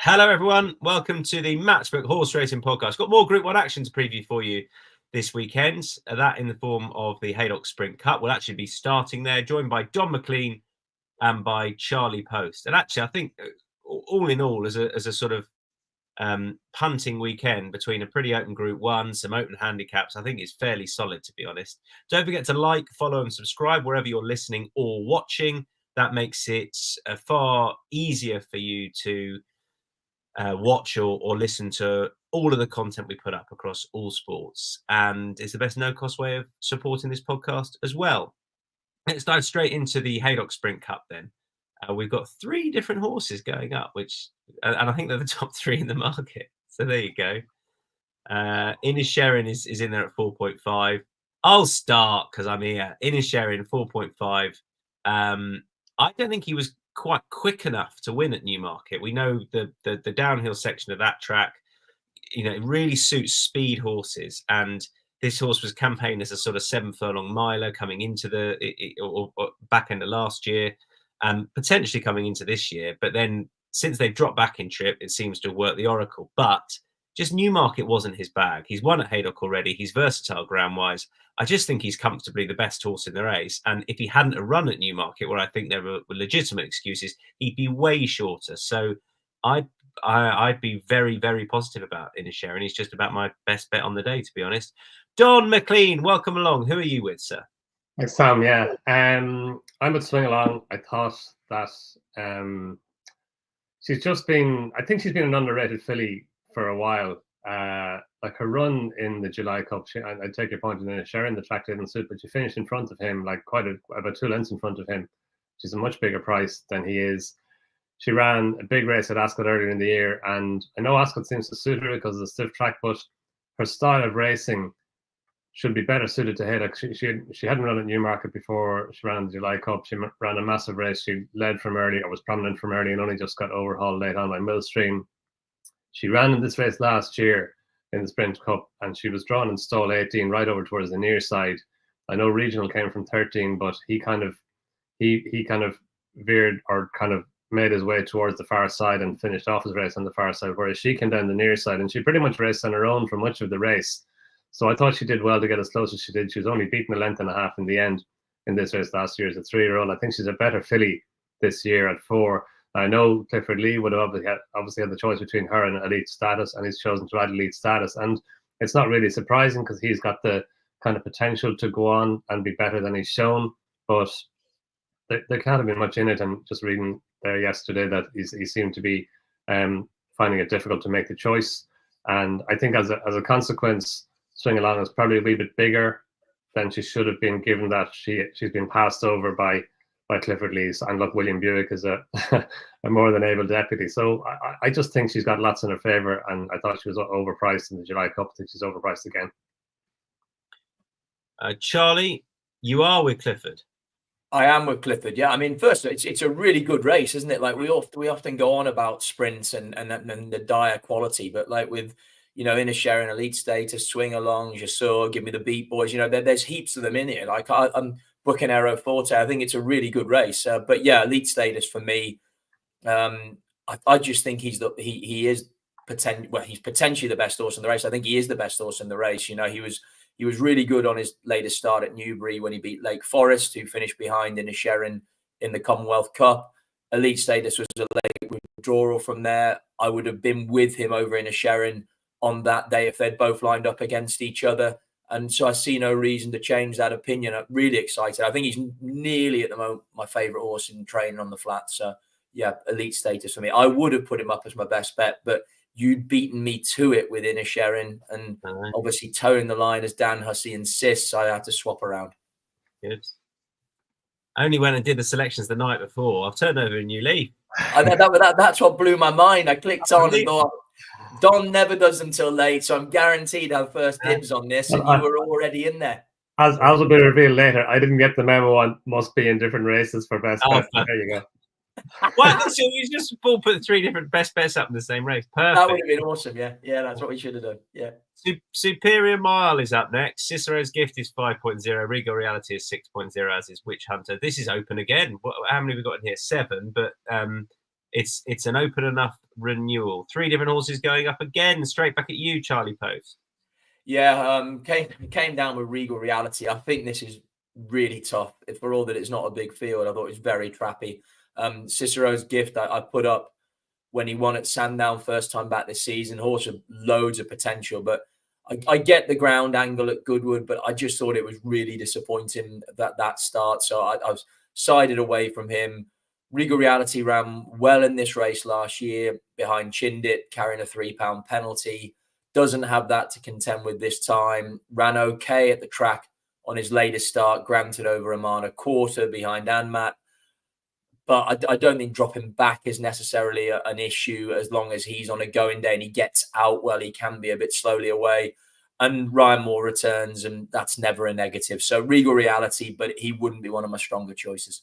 Hello, everyone. Welcome to the Matchbook Horse Racing Podcast. Got more Group 1 action to preview for you this weekend. That in the form of the Haydock Sprint Cup. We'll actually be starting there, joined by Donn McClean and by Charlie Poste. And actually, I think all in all, as a sort of punting weekend between a pretty open Group 1, some open handicaps, I think it's fairly solid, to be honest. Don't forget to like, follow and subscribe wherever you're listening or watching. That makes it far easier for you to watch or listen to all of the content we put up across all sports, and it's the best no-cost way of supporting this podcast as well. Let's dive straight into the Haydock Sprint Cup then. We've got 3 different horses going up, and I think they're the top 3 in the market. So there you go. Inisherin is in there at 4.5. I'll start because I'm here. Inisherin 4.5. I don't think he was quite quick enough to win at Newmarket. We know the downhill section of that track, it really suits speed horses, and this horse was campaigned as a sort of 7 furlong miler coming into or back end of last year, and potentially coming into this year. But then since they've dropped back in trip, it seems to have worked the oracle. But just Newmarket wasn't his bag. He's won at Haydock already. He's versatile ground-wise. I just think he's comfortably the best horse in the race. And if he hadn't a run at Newmarket, where I think there were legitimate excuses, he'd be way shorter. So I'd be very, very positive about Inisherin. He's just about my best bet on the day, to be honest. Donn McClean, welcome along. Who are you with, sir? Thanks, Tom. Yeah, I would swing along. I thought that she's just been. I think she's been an underrated filly for a while. Like her run in the July Cup, I take your point in Inisherin, the track didn't suit, but she finished in front of him, like about 2 lengths in front of him. She's a much bigger price than he is. She ran a big race at Ascot earlier in the year, and I know Ascot seems to suit her because of the stiff track, but her style of racing should be better suited to Haydock. She hadn't run at Newmarket before she ran the July Cup. She ran a massive race. She led from early, or was prominent from early, and only just got overhauled late on by Millstream. She ran in this race last year in the Sprint Cup, and she was drawn in stall 18 right over towards the near side. I know Regional came from 13, but he kind of veered or kind of made his way towards the far side and finished off his race on the far side, whereas she came down the near side, and she pretty much raced on her own for much of the race. So I thought she did well to get as close as she did. She was only beaten a length and a half in the end in this race last year as a 3-year-old. I think she's a better filly this year at 4. I know Clifford Lee would have obviously had the choice between her and Elite Status, and he's chosen to ride Elite Status. And it's not really surprising because he's got the kind of potential to go on and be better than he's shown. But there can't have been much in it. And just reading there yesterday that he seemed to be finding it difficult to make the choice. And I think as a consequence, Swing Along is probably a wee bit bigger than she should have been, given that she's been passed over by Clifford Lee's, and look, William Buick is a more than able deputy. So I just think she's got lots in her favour, and I thought she was overpriced in the July Cup. I think she's overpriced again. Charlie, you are with Clifford. I am with Clifford. Yeah, I mean, first, it's a really good race, isn't it? Like we often go on about sprints and the dire quality, but like with Inisherin, Elite Status, Swing Along, Jasur, Give Me the Beat Boys. There's heaps of them in here. Like I'm booking Aero Forte. I think it's a really good race. But yeah, Elite Status for me. I just think he is he's potentially the best horse in the race. I think he is the best horse in the race. He was really good on his latest start at Newbury when he beat Lake Forest, who finished behind Inisherin in the Commonwealth Cup. Elite Status was a late withdrawal from there. I would have been with him over Inisherin on that day if they'd both lined up against each other. And so I see no reason to change that opinion. I'm really excited. I think he's nearly at the moment my favourite horse in training on the flat. So yeah, Elite Status for me. I would have put him up as my best bet, but you'd beaten me to it with Inisherin, and obviously towing the line as Dan Hussey insists. I had to swap around. Good. I only went and did the selections the night before. I've turned over a new leaf. That's what blew my mind. I clicked on and thought, Donn never does them till late, so I'm guaranteed to have first dibs on this, and you were already in there. As will be revealed later, I didn't get the memo on must be in different races for best bet. There you go. Well, so you just all put 3 different best bets up in the same race. Perfect. That would have been awesome. Yeah, that's what we should have done. Yeah. Superior Mile is up next. Cicero's Gift is 5.0. Regal Reality is 6.0, as is Witch Hunter. This is open again. How many have we got in here? 7. But it's an open enough renewal. 3 different horses going up again, straight back at you, Charlie Post. Yeah, came down with Regal Reality. I think this is really tough. For all that it's not a big field, I thought it was very trappy. Cicero's Gift, I put up when he won at Sandown first time back this season. Horse with loads of potential, but I get the ground angle at Goodwood, but I just thought it was really disappointing that start. So I was sided away from him. Regal Reality ran well in this race last year behind Chindit, carrying a £3 penalty. Doesn't have that to contend with this time. Ran okay at the track on his latest start, granted over Amana quarter behind Anmat. But I don't think dropping back is necessarily an issue as long as he's on a going day and he gets out well. He can be a bit slowly away. And Ryan Moore returns, and that's never a negative. So Regal Reality, but he wouldn't be one of my stronger choices.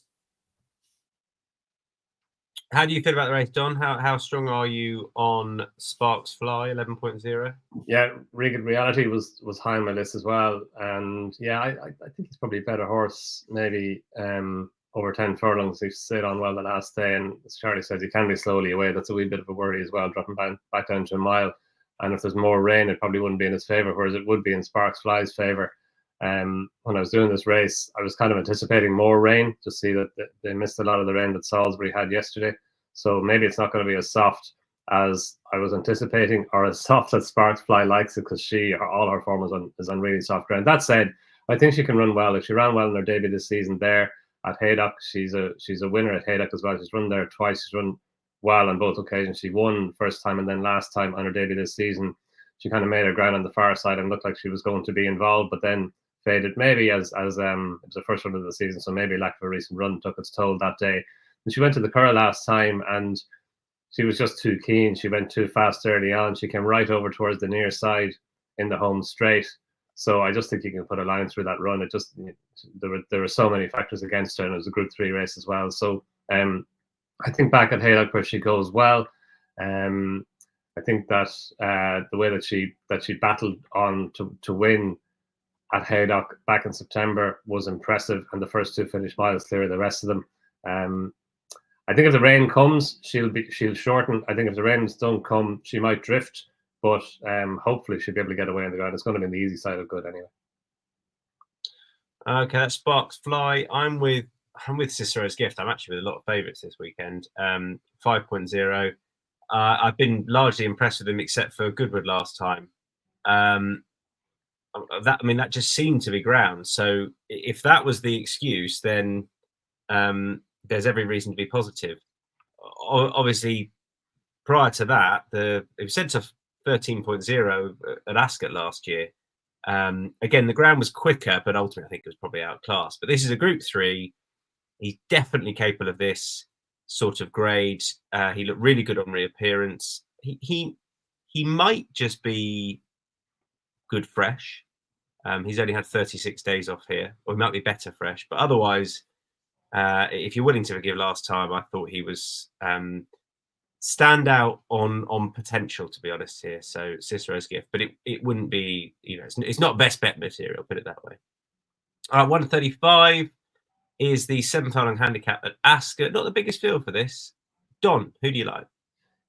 How do you feel about the race, Don? How strong are you on Sparks Fly 11.0? Yeah, Regal Reality was high on my list as well, and yeah, I think he's probably a better horse, maybe over 10 furlongs. He stayed on well the last day, and as Charlie says, he can be slowly away. That's a wee bit of a worry as well, dropping back down to a mile. And if there's more rain, it probably wouldn't be in his favour, whereas it would be in Sparks Fly's favour. When I was doing this race, I was kind of anticipating more rain to see that they missed a lot of the rain that Salisbury had yesterday. So maybe it's not going to be as soft as I was anticipating, or as soft as Sparks Fly likes it, because all her form is on really soft ground. That said, I think she can run well. If she ran well in her debut this season there at Haydock, she's a winner at Haydock as well. She's run there twice. She's run well on both occasions. She won first time, and then last time on her debut this season, she kind of made her ground on the far side and looked like she was going to be involved, but then faded. Maybe as it was the first run of the season, so maybe lack of a recent run took its toll that day. And she went to the Curragh last time, and she was just too keen. She went too fast early on. She came right over towards the near side in the home straight. So I just think you can put a line through that run. It just there were so many factors against her, and it was a Group 3 race as well. So I think back at Haydock where she goes well. I think that the way that she battled on to win at Haydock back in September was impressive, and the first 2 finish miles clear of the rest of them. I think if the rain comes, she'll shorten. I think if the rains don't come, she might drift, but hopefully she'll be able to get away on the ground. It's going to be on the easy side of good anyway. Okay, that's Sparks Fly. I'm with Cicero's Gift. I'm actually with a lot of favourites this weekend. 5.0. I've been largely impressed with him, except for Goodwood last time. That just seemed to be ground. So if that was the excuse, then there's every reason to be positive. Obviously, prior to that, it was sent to 13.0 at Ascot last year. Again, the ground was quicker, but ultimately I think it was probably outclassed. But this is a Group 3. He's definitely capable of this sort of grade. He looked really good on reappearance. He might just be good fresh. He's only had 36 days off here, or he might be better fresh. But otherwise, if you're willing to forgive last time, I thought he was stand out on potential, to be honest here. So Cicero's Gift, but it wouldn't be, it's not best bet material, put it that way. 135 is the 7th furlong handicap at Ascot. Not the biggest field for this. Donn, who do you like?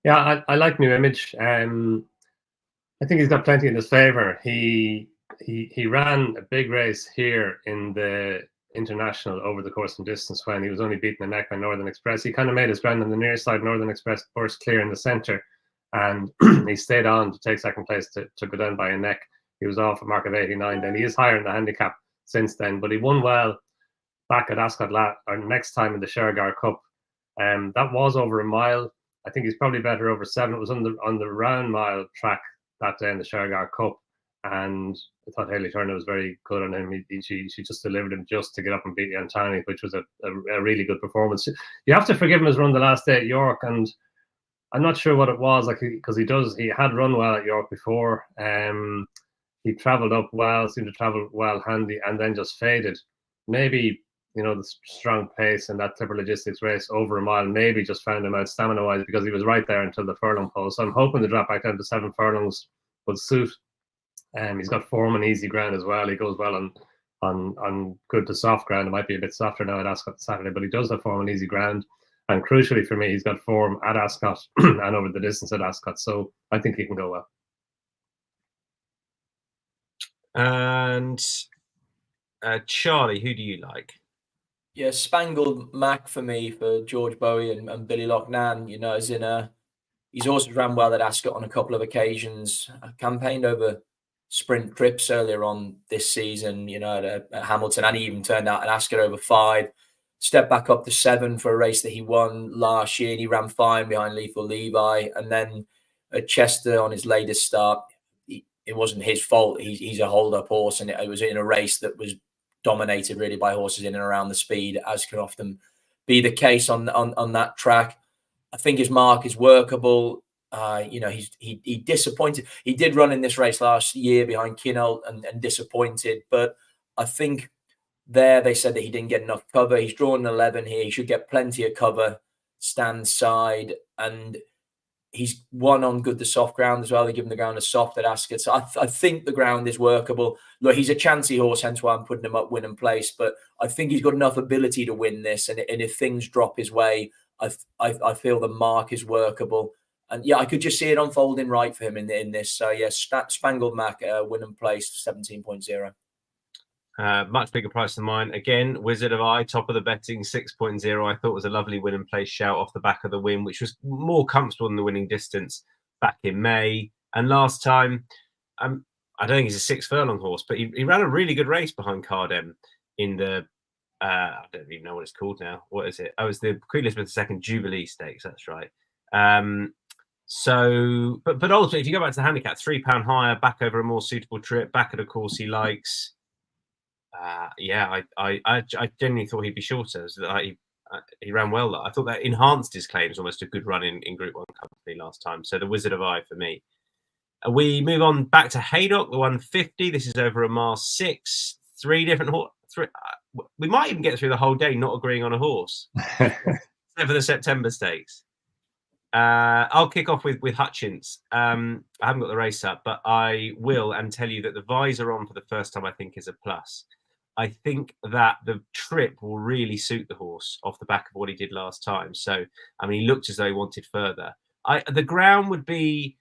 Yeah, I like New Image. I think he's got plenty in his favour. He ran a big race here in the International over the course and distance when he was only beaten the neck by Northern Express. He kind of made his ground on the near side. Northern Express burst clear in the centre, and he stayed on to take second place to go down by a neck. He was off a mark of 89 then. He is higher in the handicap since then, but he won well back at Ascot next time in the Shergar Cup. That was over a mile. I think he's probably better over 7. It was on the round mile track that day in the Shergar Cup, and I thought Hayley Turner was very good on him. She just delivered him just to get up and beat Yantani, which was a really good performance. You have to forgive him his run the last day at York, and I'm not sure what it was, because he had run well at York before. He travelled up well, seemed to travel well handy, and then just faded. Maybe the strong pace in that Clipper Logistics race over a mile maybe just found him out stamina-wise, because he was right there until the furlong pole. So I'm hoping the drop back down to 7 furlongs would suit. He's got form and easy ground as well. He goes well on good to soft ground. It might be a bit softer now at Ascot Saturday, but he does have form and easy ground. And crucially for me, he's got form at Ascot and over the distance at Ascot. So I think he can go well. And Charlie, who do you like? Yeah, Spangled Mac for me, for George Bowie and Billy Loughnane. You know, he's also ran well at Ascot on a couple of occasions. Campaigned over sprint trips earlier on this season, you know, at Hamilton, and he even turned out at Ascot over 5. Stepped back up to 7 for a race that he won last year, and he ran fine behind Lethal Levi. And then at Chester on his latest start, it wasn't his fault. He's a hold-up horse, and it was in a race that was dominated really by horses in and around the speed, as can often be the case on that track. I think his mark is workable. You know, he disappointed. He did run in this race last year behind Kinnold and disappointed, but I think there they said that he didn't get enough cover. He's drawn an 11 here. He should get plenty of cover, stand side, and he's won on good the soft ground as well. They give him the ground as soft at Ascot. So I think the ground is workable. Look, he's a chancy horse, hence why I'm putting him up winning place. But I think he's got enough ability to win this. And if things drop his way, I feel the mark is workable. And yeah, I could just see it unfolding right for him in this. So yeah, Spangled Mac, winning place, 17.0. Much bigger price than mine. Again, Wizard of Eye, top of the betting, 6.0. I thought was a lovely winning place shout off the back of the win, which was more comfortable than the winning distance back in May. And last time, I don't think he's a 6 furlong horse, but he ran a really good race behind Cardem in the, I don't even know what it's called now. What is it? Oh, it's the Queen Elizabeth II Jubilee Stakes. That's right. So, but ultimately, if you go back to the handicap, £3 higher, back over a more suitable trip, back at a course he likes. Yeah, I genuinely thought he'd be shorter. He ran well. I thought that enhanced his claims. Almost a good run in Group 1 company last time. So the Wizard of Eye for me. We move on back to Haydock, the 150. This is over a mile 6. 3 different horses. We might even get through the whole day not agreeing on a horse. Except for the September stakes. I'll kick off with Hutchins. I haven't got the race up, but I will and tell you that the visor on for the first time I think is a plus. I think that the trip will really suit the horse off the back of what he did last time. So, I mean, he looked as though he wanted further. The ground would be,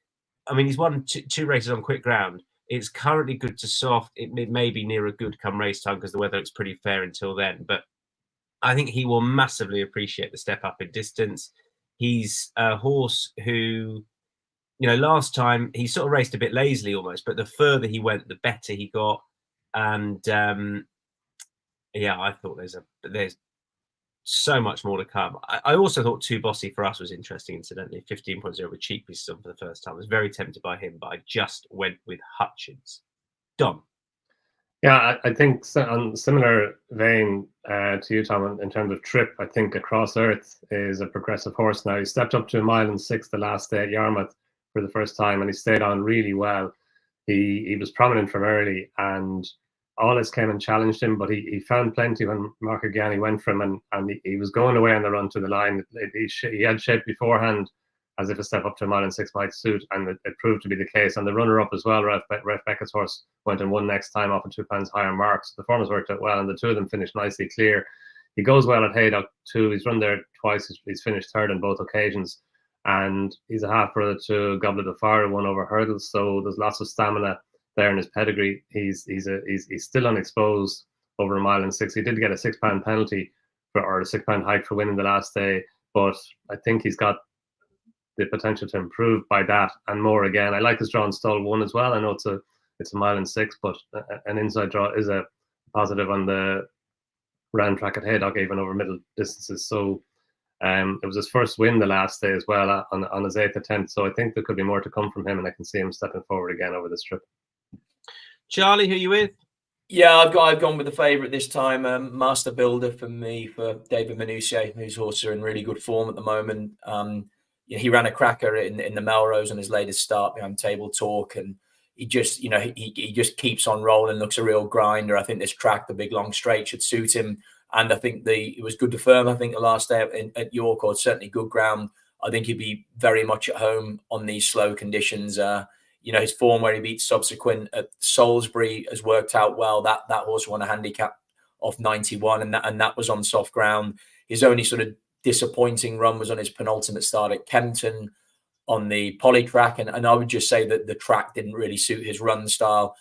I mean, he's won two races on quick ground. It's currently good to soft. It may be near a good come race time because the weather looks pretty fair until then. But I think he will massively appreciate the step up in distance. He's a horse who, you know, last time he sort of raced a bit lazily almost, but the further he went, the better he got. And yeah, I thought there's so much more to come. I also thought Two Bossy for us was interesting, incidentally. 15.0 with cheek pieces on for the first time. I was very tempted by him, but I just went with Hutchins. Donn. Yeah, I think on similar vein to you, Tom, in terms of trip, I think Across Earth is a progressive horse now. He stepped up to 1.6 miles the last day at Yarmouth for the first time, and he stayed on really well. He was prominent from early, and Aulis came and challenged him, but he found plenty when Marco Gianni went for him, and he was going away on the run to the line. He had shape beforehand as if a step up to 1.6 miles might suit, and it proved to be the case. And the runner-up as well, Ralph Beckett's horse, went and won next time off a £2 higher mark. So the form has worked out well, and the two of them finished nicely clear. He goes well at Haydock too. He's run there twice. He's finished third on both occasions, and he's a half brother to Goblet of Fire, won over hurdles. So there's lots of stamina there in his pedigree. He's still unexposed over 1.6 miles. He did get a £6 penalty or a £6 hike for winning the last day, but I think he's got the potential to improve by that and more again. I like his draw in stall 1 as well. I know it's a 1.6 miles, but an inside draw is a positive on the round track at Haydock, even over middle distances. So it was his first win the last day as well on his 8th attempt. So I think there could be more to come from him, and I can see him stepping forward again over this trip. Charlie, who are you with? Yeah, I've gone with the favourite this time. Master Builder for me, for David Minutier, whose horses are in really good form at the moment. He ran a cracker in the Melrose on his latest start behind Table Talk, and he just, he just keeps on rolling, looks a real grinder. I think this track, the big long straight, should suit him, and I think it was good to firm. I think the last day at York, or certainly good ground. I think he'd be very much at home on these slow conditions. His form where he beat Subsequent at Salisbury has worked out well. That horse won a handicap off 91, and that was on soft ground. His only sort of disappointing run was on his penultimate start at Kempton on the poly track, and I would just say that the track didn't really suit his run style.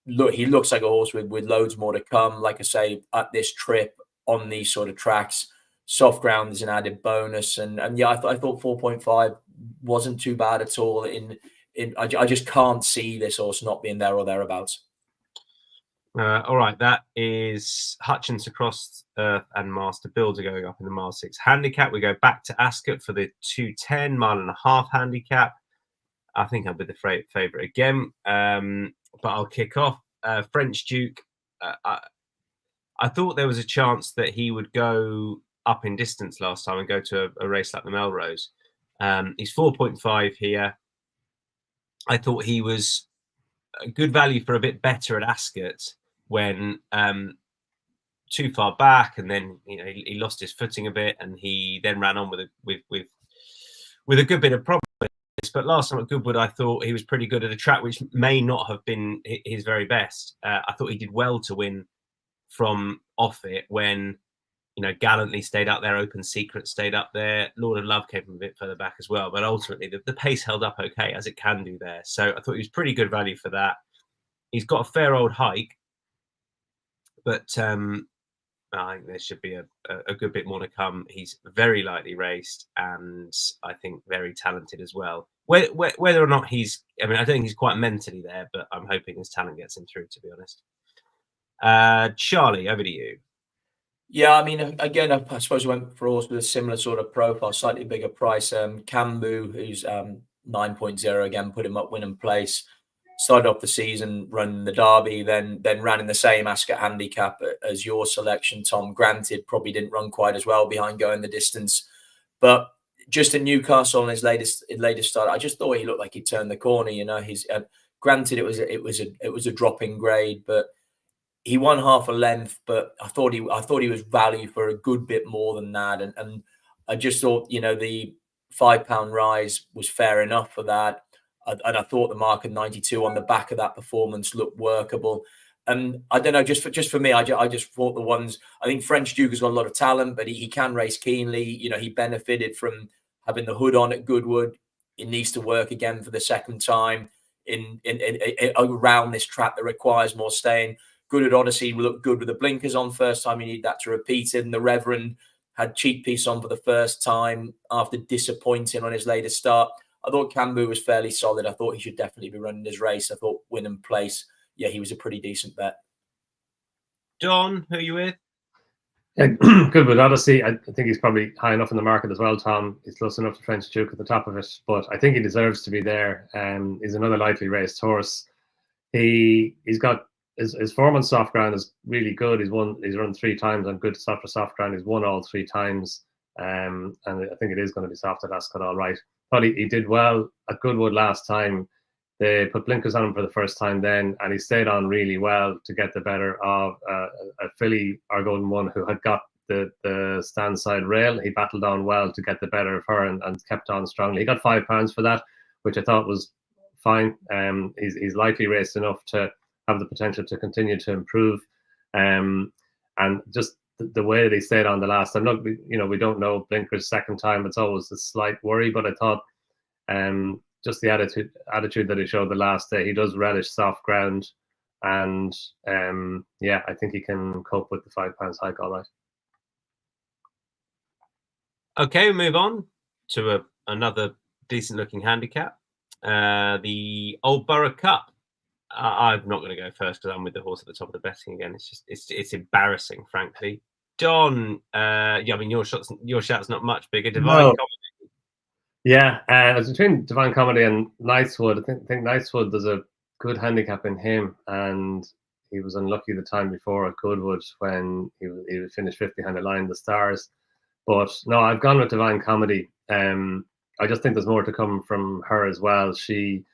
He looks like a horse with loads more to come. Like I say, at this trip on these sort of tracks, soft ground is an added bonus, and yeah, I thought 4.5 wasn't too bad at all. I just can't see this horse not being there or thereabouts. All right, that is Hutchins Across Earth and Master Builder going up in the mile 6 handicap. We go back to Ascot for the 2:10 mile-and-a-half handicap. I think I'll be the favourite again, but I'll kick off. French Duke. I thought there was a chance that he would go up in distance last time and go to a race like the Melrose. He's 4.5 here. I thought he was a good value for a bit better at Ascot when too far back, and then he lost his footing a bit, and he then ran on with a good bit of problems. But last time at Goodwood, I thought he was pretty good at a track which may not have been his very best. I thought he did well to win from off it when Gallantly stayed up there, Open Secret stayed up there, Lord of Love came from a bit further back as well. But ultimately, the pace held up okay, as it can do there. So I thought he was pretty good value for that. He's got a fair old hike, but I think there should be a good bit more to come. He's very lightly raced, and I think very talented as well. Whether or not I don't think he's quite mentally there, but I'm hoping his talent gets him through, to be honest. Charlie, over to you. Yeah, I mean, again, I suppose we went for a horse with a similar sort of profile, slightly bigger price. Cambu, who's 9.0 again, put him up win and place. Started off the season running the Derby, then ran in the same Ascot handicap as your selection, Tom. Granted, probably didn't run quite as well behind going the distance, but just in Newcastle on his latest start, I just thought he looked like he turned the corner. He's granted it was a drop in grade, but he won half a length. But I thought he was value for a good bit more than that, and I just thought the £5 rise was fair enough for that. And I thought the mark of 92 on the back of that performance looked workable. And I don't know, just for me, I just thought the ones, I think French Duke has got a lot of talent, but he can race keenly. He benefited from having the hood on at Goodwood. It needs to work again for the second time in around this track that requires more staying. Goodwood Odyssey looked good with the blinkers on first time. You need that to repeat it. And the Reverend had cheek piece on for the first time after disappointing on his latest start. I thought Cambu was fairly solid. I thought he should definitely be running his race. I thought win and place. Yeah, he was a pretty decent bet. Donn, who are you with? Yeah, Goodwood Odyssey. I think he's probably high enough in the market as well, Tom. He's close enough to French Duke at the top of it, but I think he deserves to be there. He's another lightly raced horse. He's got his form on soft ground is really good. He's run 3 times on good soft ground. He's won all 3 times. And I think it is going to be soft at Ascot all right. Thought he did well at Goodwood last time. They put blinkers on him for the first time then, and he stayed on really well to get the better of a filly, our Golden One, who had got the stand side rail. He battled on well to get the better of her and kept on strongly. He got £5 for that, which I thought was fine. He's likely raced enough to have the potential to continue to improve. And just the way that he stayed on the last time, look, we don't know blinkers second time. It's always a slight worry, but I thought just the attitude that he showed the last day, he does relish soft ground, and I think he can cope with the £5 hike all right. Okay, we move on to another decent looking handicap, the Old Borough Cup. I'm not going to go first because I'm with the horse at the top of the betting again. It's embarrassing, frankly. Donn, I mean your shout's not much bigger. Divine Comedy. Yeah, it was between Divine Comedy and Knightswood. I think Knightswood, there's a good handicap in him, and he was unlucky the time before at Goodwood when he finished 50 behind the line, the Stars. But no, I've gone with Divine Comedy. I just think there's more to come from her as well. She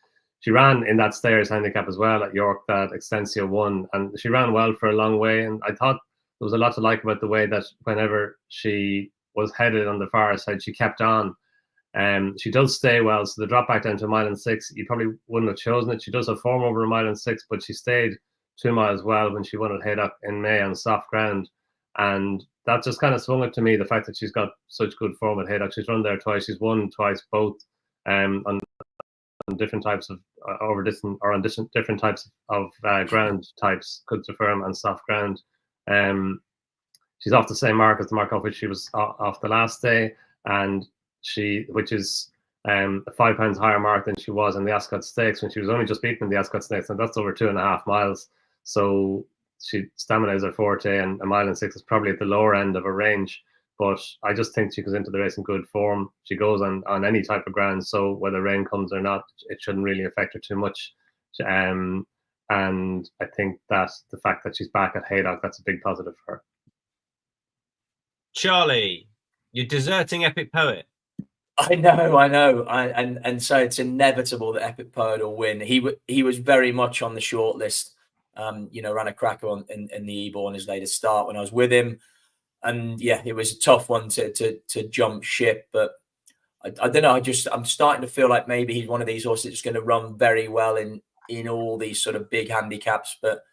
ran in that Stayers handicap as well at York that Extensio won, and she ran well for a long way. And I thought there was a lot to like about the way that whenever she was headed on the far side, she kept on. She does stay well, so the drop back down to 1 mile and 6, you probably wouldn't have chosen it. She does have form over 1 mile and 6, but she stayed 2 miles well when she won at Haydock in May on soft ground. And that just kind of swung it to me, the fact that she's got such good form at Haydock. She's run there twice. She's won twice, both on different types of different types of ground types, good to firm and soft ground. She's off the same mark as the mark off which she was off the last day, and which is £5 higher mark than she was in the Ascot Stakes when she was only just beaten in the Ascot Stakes, and that's over 2.5 miles. So stamina is her forte, and 1.6 miles is probably at the lower end of her range. But I just think she goes into the race in good form. She goes on any type of ground, so whether rain comes or not, it shouldn't really affect her too much. And I think that the fact that she's back at Haydock, that's a big positive for her. Charlie, you're deserting Epic Poet. I know. And so it's inevitable that Epic Poet will win. He was very much on the short list. Ran a cracker in the Ebor on his latest start when I was with him. And yeah, it was a tough one to jump ship, but I don't know. I'm starting to feel like maybe he's one of these horses that's going to run very well in all these sort of big handicaps. But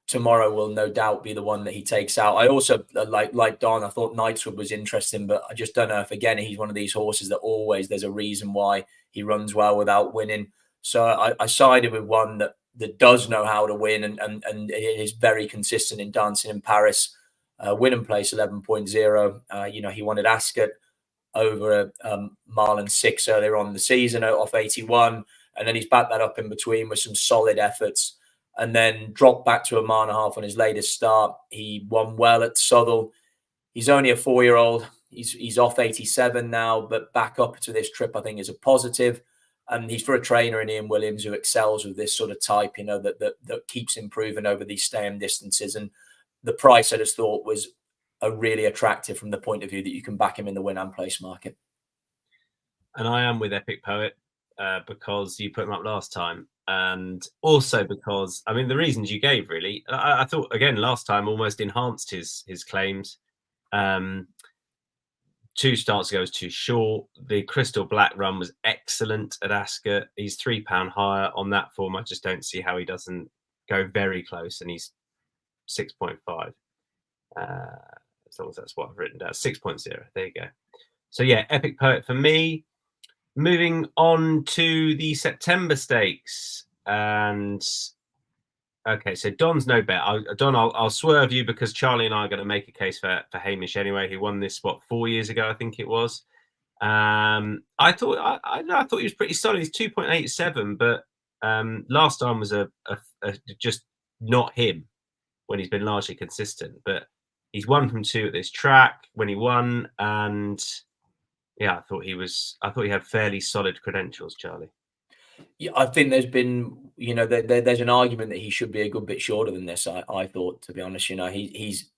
tomorrow will no doubt be the one that he takes out. I also like Donn. I thought Knightswood was interesting, but I just don't know if again he's one of these horses that always there's a reason why he runs well without winning. So I sided with one that does know how to win and is very consistent in dancing in Paris. Win and place 11.0. He won at Ascot over a mile and 6 earlier on in the season off 81, and then he's backed that up in between with some solid efforts, and then dropped back to 1.5 miles on his latest start. He won well at Southwell. He's only a 4-year-old. He's off 87 now, but back up to this trip I think is a positive. And he's for a trainer in Ian Williams who excels with this sort of type, that keeps improving over these staying distances. And the price I just thought was really attractive from the point of view that you can back him in the win and place market. And I am with Epic Poet because you put him up last time. And also because, I mean, the reasons you gave really, I thought, again, last time almost enhanced his claims. 2 starts ago was too short. The Crystal Black run was excellent at Ascot. He's £3 higher on that form. I just don't see how he doesn't go very close, and he's 6.5. As long as that's what I've written down. 6.0. There you go. So yeah, Epic Poet for me. Moving on to the September stakes. And okay, so Donn's no bet. Donn, I'll swerve you because Charlie and I are going to make a case for Hamish anyway. He won this 4 years ago, I think it was. I thought he was pretty solid. He's 2.87, but last time was a just not him when he's been largely consistent. But he's 1 from 2 at this track when he won, and yeah, I thought he had fairly solid credentials, Charlie. Yeah, I think there's been, there's an argument that he should be a good bit shorter than this. I thought, to be honest, he's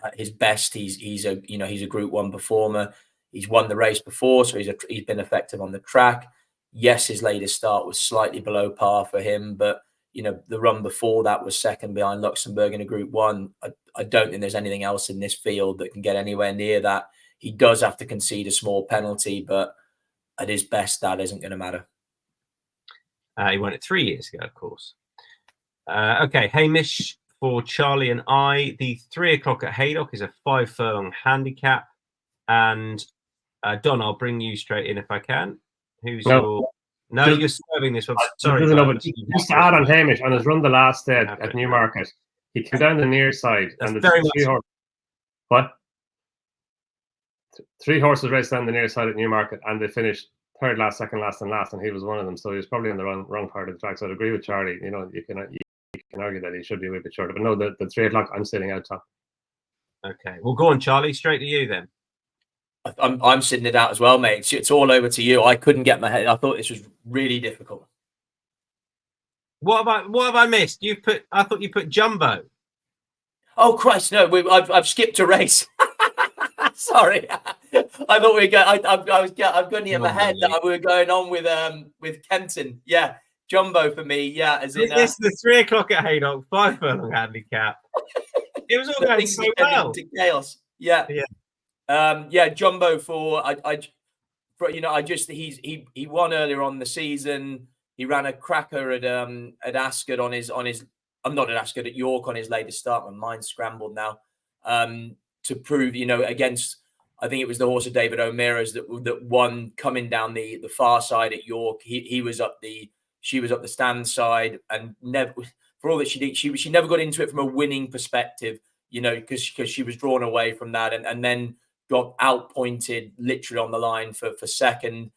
at his best. He's a Group 1 performer. He's won the race before, so he's been effective on the track. Yes, his latest start was slightly below par for him, but the run before that was second behind Luxembourg in a Group 1. I don't think there's anything else in this field that can get anywhere near that. He does have to concede a small penalty, but at his best, that isn't going to matter. He won it 3 years ago, of course. Okay, Hamish for Charlie and I. The 3 o'clock at Haydock is a 5 furlong handicap. And Donn, I'll bring you straight in if I can. Who's your... No, you're serving this one. Sorry. Just to add on Hamish, on his run the last day at Newmarket, he came down the near side. And the 3 horses raced down the near side at Newmarket, and they finished third last, second last, and last, and he was one of them. So he was probably on the wrong part of the track. So I'd agree with Charlie. You can argue that he should be a bit shorter, but no, the 3 o'clock, I'm sitting out top. Okay, well, go on, Charlie. Straight to you then. I'm sitting it out as well, mate. It's all over to you. I couldn't get my head. I thought this was really difficult. What have I missed? I thought you put Jumbo. Oh Christ, no! I've skipped a race. Sorry, I thought we were going. I've got in my head that we were going on with Kenton. Yeah, Jumbo for me. Yeah, as in this is the 3 o'clock at Haydock 5 furlong handicap. It was all going so well. Into chaos. Yeah. Jumbo he won earlier on the season. He ran a cracker at Ascot on his. I'm not at Ascot, at York on his latest start. My mind's scrambled now. to prove, you know, against, I think it was the horse of David O'Meara's that won coming down the far side at York. She was up the stand side, and never, for all that she did, she never got into it from a winning perspective, you know, because she was drawn away from that, and then got outpointed literally on the line for second.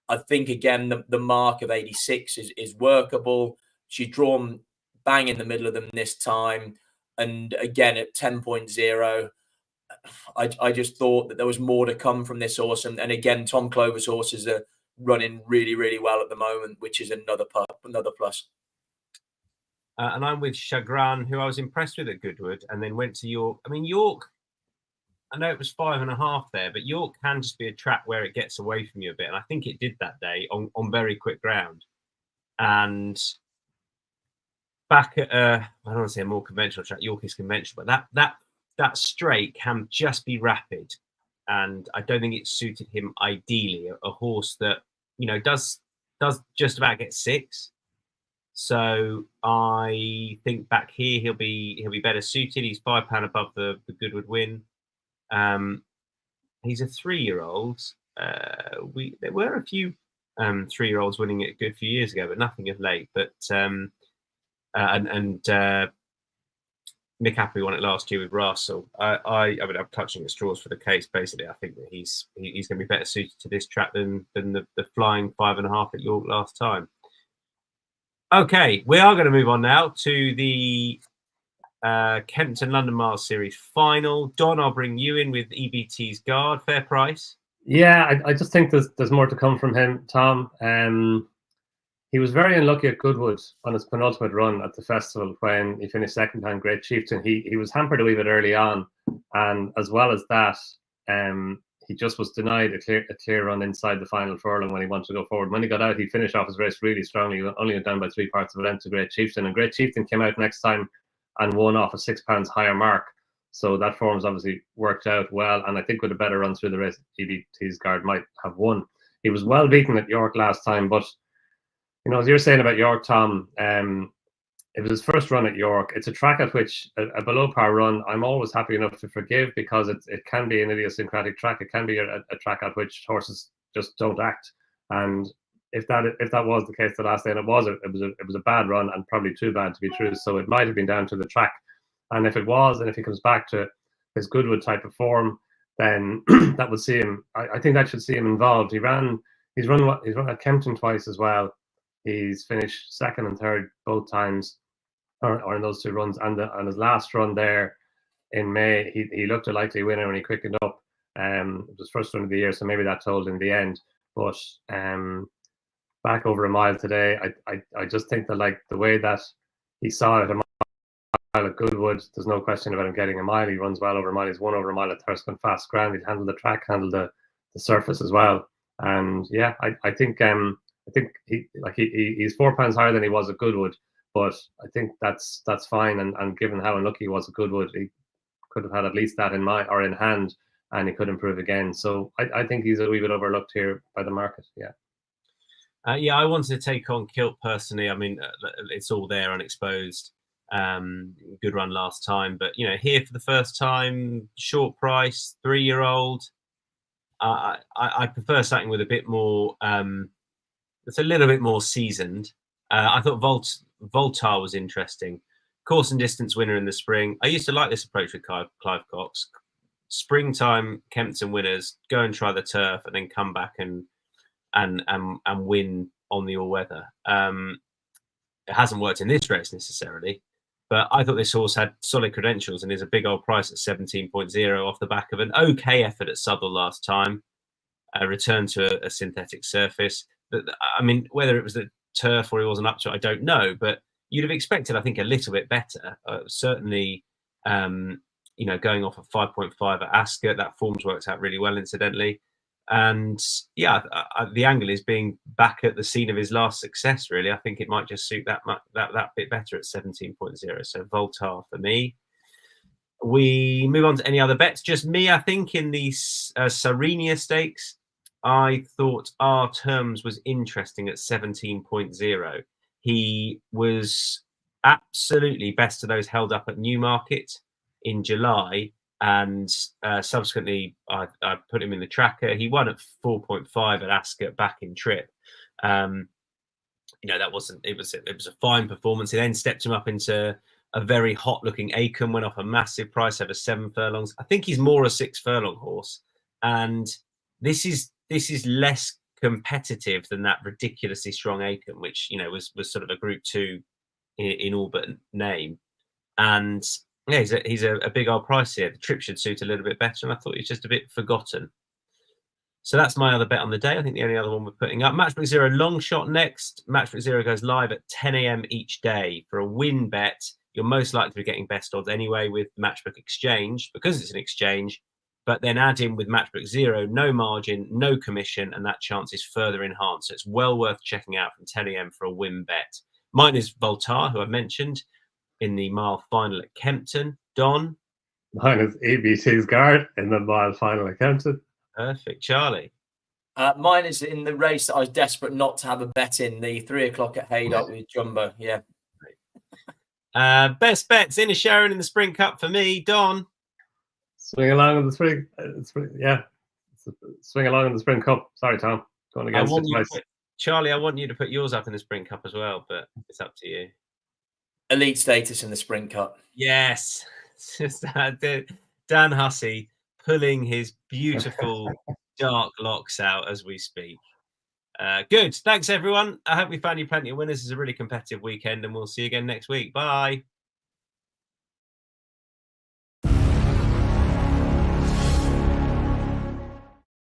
I think again the mark of 86 is workable. She's drawn bang in the middle of them this time, and again at 10.0. I just thought that there was more to come from this horse, and again Tom Clover's horses are running really, really well at the moment, which is another plus. And I'm with Chagrin, who I was impressed with at Goodwood, and then went to York. I mean, York, I know it was 5.5 there, but York can just be a track where it gets away from you a bit, and I think it did that day on very quick ground. And back at I don't want to say a more conventional track, York is conventional, but that straight can just be rapid, and I don't think it suited him ideally. A horse that, you know, does just about get 6. So I think back here he'll be better suited. He's £5 above the Goodwood win. He's a 3-year-old. There were a few 3-year-olds winning it a good few years ago, but nothing of late. But Nick Appley won it last year with Russell. I mean, I'm clutching at straws for the case. Basically, I think that he's going to be better suited to this track than the flying 5.5 at York last time. Okay, we are going to move on now to the Kempton London Miles Series final. Donn, I'll bring you in with EBT's Guard. Fair price? Yeah, I just think there's more to come from him, Tom. He was very unlucky at Goodwood on his penultimate run at the festival when he finished second behind Great Chieftain. He was hampered a wee bit early on, and as well as that, he just was denied a clear run inside the final furlong when he wanted to go forward. When he got out, he finished off his race really strongly. He only went down by 3 parts of a length to Great Chieftain, and Great Chieftain came out next time and won off a £6 higher mark. So that form's obviously worked out well, and I think with a better run through the race, EBT's Guard might have won. He was well beaten at York last time, but you know, as you're saying about York, Tom, it was his first run at York. It's a track at which a below par run, I'm always happy enough to forgive, because it can be an idiosyncratic track. It can be a track at which horses just don't act. And if that was the case the last day, and it was a bad run, and probably too bad to be true. So it might have been down to the track. And if it was, and if he comes back to his Goodwood type of form, then that would see him. I think that should see him involved. He's run at Kempton twice as well. He's finished second and third both times, or in those 2 runs. And his last run there in May, he looked a likely winner when he quickened up. It was his first run of the year, so maybe that told in the end. But back over a mile today, I just think that, like, the way that he saw it a mile at Goodwood, there's no question about him getting a mile. He runs well over a mile. He's won over a mile at Thurston Fast Ground. He'd handled the track, handled the surface as well. And yeah, I think he's £4 higher than he was at Goodwood, but I think that's fine. And given how unlucky he was at Goodwood, he could have had at least that in hand, and he could improve again. So I think he's a wee bit overlooked here by the market. Yeah. Yeah, I wanted to take on Kilt personally. I mean, it's all there unexposed. Good run last time, but you know, here for the first time, short price, 3-year-old. I prefer something with a bit more. It's a little bit more seasoned. I thought Voltar was interesting. Course and distance winner in the spring. I used to like this approach with Clive Cox. Springtime Kempton winners, go and try the turf, and then come back and win on the all weather. It hasn't worked in this race necessarily, but I thought this horse had solid credentials and is a big old price at 17.0 off the back of an okay effort at Southwell last time. A return to a synthetic surface. I mean, whether it was the turf or he wasn't up to it, I don't know. But you'd have expected, I think, a little bit better. Certainly, you know, going off of 5.5 at Ascot, that form's worked out really well, incidentally. And yeah, the angle is being back at the scene of his last success. Really, I think it might just suit that bit better at 17.0. So Voltar for me. We move on to any other bets. Just me, I think, in the Sarenia Stakes. I thought R Terms was interesting at 17.0. He was absolutely best of those held up at Newmarket in July. And subsequently, I put him in the tracker. He won at 4.5 at Ascot back in trip. That wasn't. It was a fine performance. He then stepped him up into a very hot-looking Acomb. Went off a massive price over 7 furlongs. I think he's more a 6 furlong horse, and this is less competitive than that ridiculously strong Acomb, which was sort of a Group 2 in all but name. And yeah, he's a big old price here. The trip should suit a little bit better, and I thought he was just a bit forgotten. So that's my other bet on the day. I think the only other one we're putting up. Matchbook Zero long shot next. Matchbook Zero goes live at 10 a.m. each day. For a win bet, you're most likely to be getting best odds anyway with Matchbook Exchange, because it's an exchange. But then add in with Matchbook Zero, no margin, no commission, and that chance is further enhanced. So it's well worth checking out from 10 a.m. for a win bet. Mine is Voltaire, who I mentioned in the mile final at Kempton. Donn? Mine is ABC's Guard in the mile final at Kempton. Perfect. Charlie? Mine is in the race that I was desperate not to have a bet in, the 3 o'clock at Haydock with Jumbo. Yeah. Best bets, Inisherin in the Sprint Cup for me. Donn? Swing along in the Sprint. Swing along in the Sprint Cup. Sorry, Tom. Going against it twice. Charlie, I want you to put yours up in the Sprint Cup as well, but it's up to you. Elite status in the Sprint Cup. Yes. Just Dan Hussey pulling his beautiful dark locks out as we speak. Good. Thanks, everyone. I hope we found you plenty of winners. It's a really competitive weekend, and we'll see you again next week. Bye.